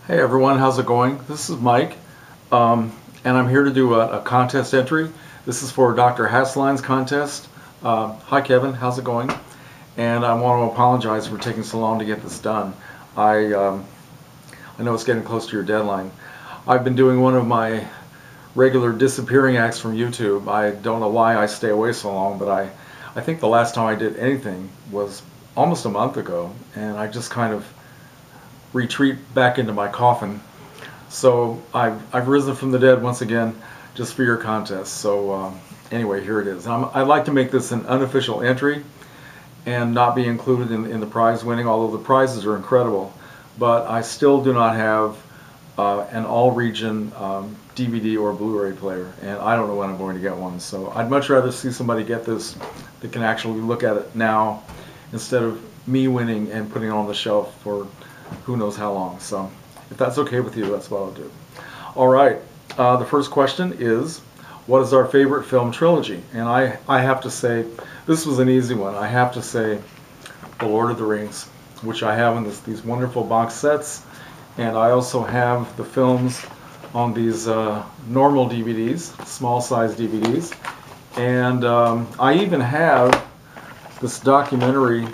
Hey everyone, how's it going? This is Mike, and I'm here to do a contest entry. This is for DrHasslein's contest. Hi Kevin, how's it going? And I want to apologize for taking so long to get this done. I know it's getting close to your deadline. I've been doing one of my regular disappearing acts from YouTube. I don't know why I stay away so long, but I think the last time I did anything was almost a month ago, and I just kind of retreat back into my coffin. So I've risen from the dead once again just for your contest. So anyway, here it is. I'd like to make this an unofficial entry and not be included in the prize winning, although the prizes are incredible. But I still do not have an all-region DVD or Blu-ray player, and I don't know when I'm going to get one. So I'd much rather see somebody get this that can actually look at it now instead of me winning and putting it on the shelf for who knows how long. So if that's okay with you, that's what I'll do. All right, the first question is, what is our favorite film trilogy? And I have to say, this was an easy one. I have to say The Lord of the Rings, which I have in these wonderful box sets, and I also have the films on these normal DVDs, small size DVDs, and I even have this documentary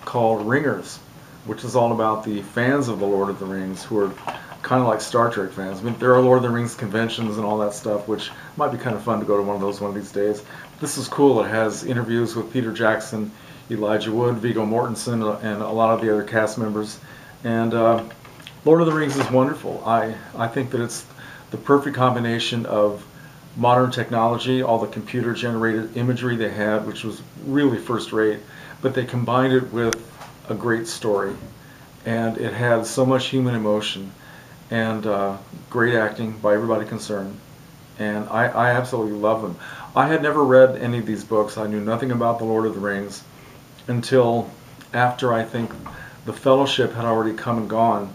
called Ringers, which is all about the fans of The Lord of the Rings who are kind of like Star Trek fans. I mean, there are Lord of the Rings conventions and all that stuff, which might be kind of fun to go to one of those one of these days. This is cool. It has interviews with Peter Jackson, Elijah Wood, Viggo Mortensen, and a lot of the other cast members. And Lord of the Rings is wonderful. I think that it's the perfect combination of modern technology, all the computer-generated imagery they had, which was really first-rate, but they combined it with a great story, and it had so much human emotion and great acting by everybody concerned, and I absolutely love them. I had never read any of these books. I knew nothing about The Lord of the Rings until after I think The Fellowship had already come and gone,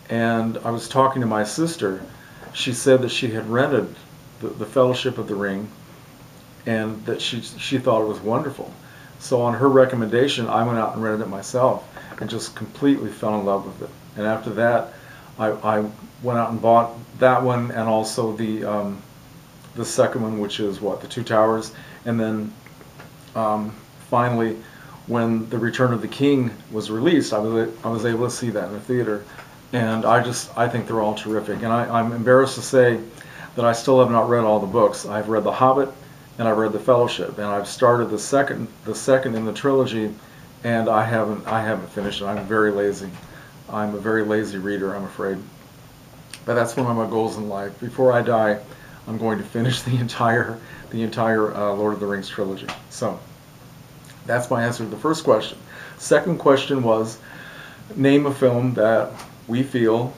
and I was talking to my sister. She said that she had rented the Fellowship of the Ring and that she thought it was wonderful. So on her recommendation, I went out and rented it myself and just completely fell in love with it. And after that, I went out and bought that one and also the second one, which is what, The Two Towers. And then finally, when The Return of the King was released, I was able to see that in the theater. And I think they're all terrific. And I'm embarrassed to say that I still have not read all the books. I've read The Hobbit, and I've read The Fellowship, and I've started the second in the trilogy, and I haven't finished it. I'm very lazy. I'm a very lazy reader, I'm afraid. But that's one of my goals in life. Before I die, I'm going to finish the entire Lord of the Rings trilogy. So that's my answer to the first question. Second question was, name a film that we feel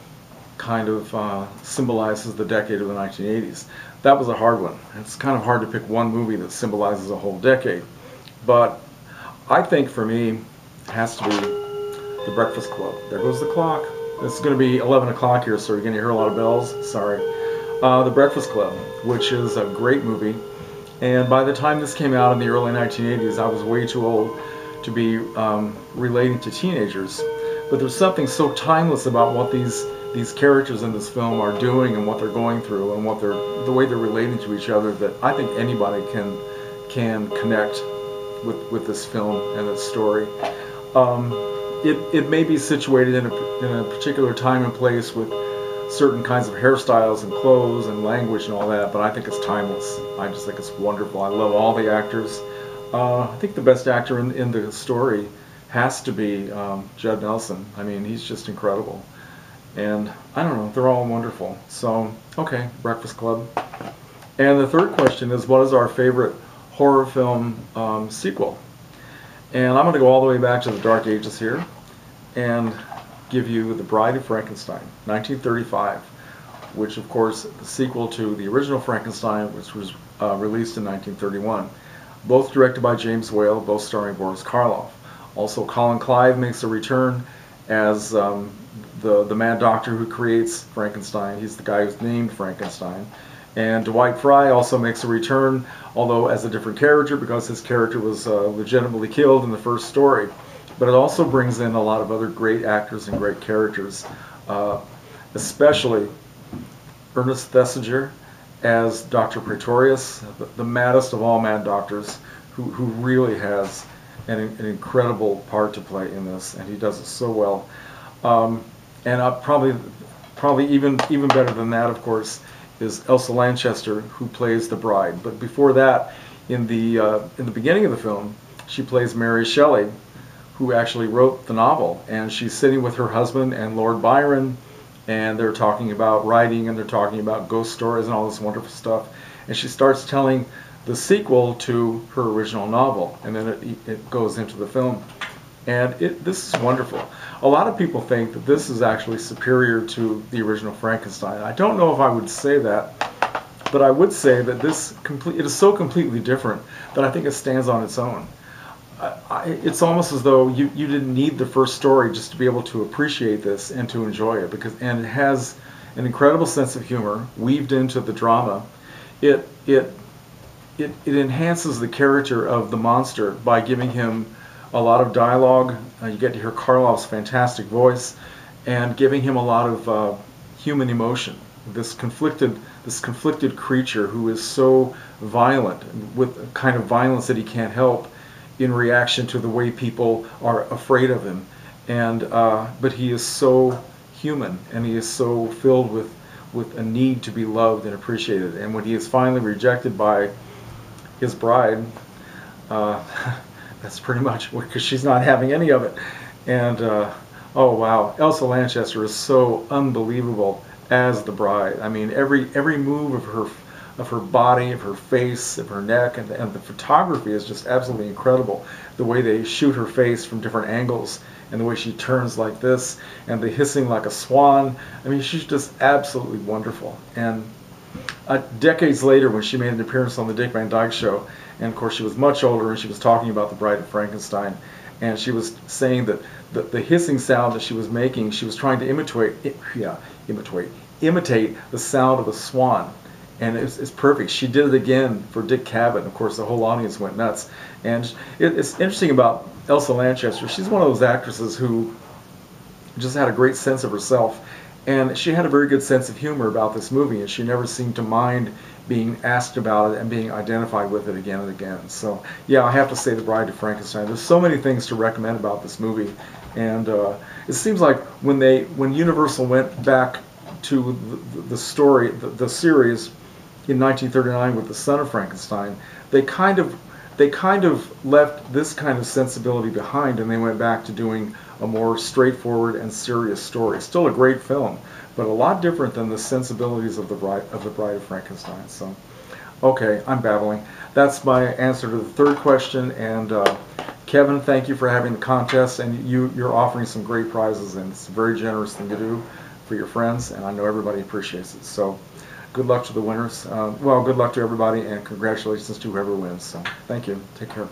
kind of symbolizes the decade of the 1980s. That was a hard one. It's kind of hard to pick one movie that symbolizes a whole decade. But I think for me, it has to be The Breakfast Club. There goes the clock. It's going to be 11 o'clock here, so you're going to hear a lot of bells. Sorry. The Breakfast Club, which is a great movie. And by the time this came out in the early 1980s, I was way too old to be relating to teenagers. But there's something so timeless about what these characters in this film are doing and what they're going through and the way they're relating to each other that I think anybody can connect with this film and its story. It may be situated in a particular time and place with certain kinds of hairstyles and clothes and language and all that, but I think it's timeless. I just think it's wonderful. I love all the actors. I think the best actor in the story has to be Judd Nelson. I mean, he's just incredible. And I don't know, they're all wonderful. So, okay, Breakfast Club. And the third question is, what is our favorite horror film sequel? And I'm going to go all the way back to the Dark Ages here and give you The Bride of Frankenstein, 1935, which of course is the sequel to the original Frankenstein, which was released in 1931. Both directed by James Whale, both starring Boris Karloff. Also, Colin Clive makes a return as the mad doctor who creates Frankenstein. He's the guy who's named Frankenstein. And Dwight Frye also makes a return, although as a different character, because his character was legitimately killed in the first story. But it also brings in a lot of other great actors and great characters. especially Ernest Thesiger as Dr. Pretorius, the maddest of all mad doctors, who really has an incredible part to play in this, and he does it so well. And probably even better than that, of course, is Elsa Lanchester, who plays the bride. But before that, in the beginning of the film, she plays Mary Shelley, who actually wrote the novel, and she's sitting with her husband and Lord Byron, and they're talking about writing, and they're talking about ghost stories and all this wonderful stuff, and she starts telling the sequel to her original novel, and then it goes into the film. And this is wonderful. A lot of people think that this is actually superior to the original Frankenstein. I don't know if I would say that, but I would say that it is so completely different that I think it stands on its own. It's almost as though you didn't need the first story just to be able to appreciate this and to enjoy it, and it has an incredible sense of humor weaved into the drama. It enhances the character of the monster by giving him a lot of dialogue. You get to hear Karloff's fantastic voice, and giving him a lot of human emotion. This conflicted creature who is so violent, with a kind of violence that he can't help, in reaction to the way people are afraid of him, but he is so human, and he is so filled with a need to be loved and appreciated. And when he is finally rejected by his bride, that's pretty much because she's not having any of it. And oh wow, Elsa Lanchester is so unbelievable as the bride. I mean, every move of her body, of her face, of her neck, and the photography is just absolutely incredible. The way they shoot her face from different angles, and the way she turns like this, and the hissing like a swan. I mean, she's just absolutely wonderful. And decades later, when she made an appearance on the Dick Van Dyke Show, and of course she was much older, and she was talking about the Bride of Frankenstein, and she was saying that the hissing sound that she was making, she was trying to imitate the sound of a swan. And it's perfect. She did it again for Dick Cavett, and of course the whole audience went nuts. And it's interesting about Elsa Lanchester. She's one of those actresses who just had a great sense of herself, and she had a very good sense of humor about this movie, and she never seemed to mind being asked about it and being identified with it again and again. So yeah, I have to say The Bride of Frankenstein. There's so many things to recommend about this movie, and it seems like when Universal went back to the story, the series, in 1939 with The Son of Frankenstein, they kind of left this kind of sensibility behind, and they went back to doing a more straightforward and serious story. Still a great film, but a lot different than the sensibilities of the Bride of Frankenstein. So, okay, I'm babbling. That's my answer to the third question. And Kevin, thank you for having the contest, and you're offering some great prizes, and it's a very generous thing to do for your friends, and I know everybody appreciates it. So good luck to the winners. Well, good luck to everybody, and congratulations to whoever wins. So thank you. Take care.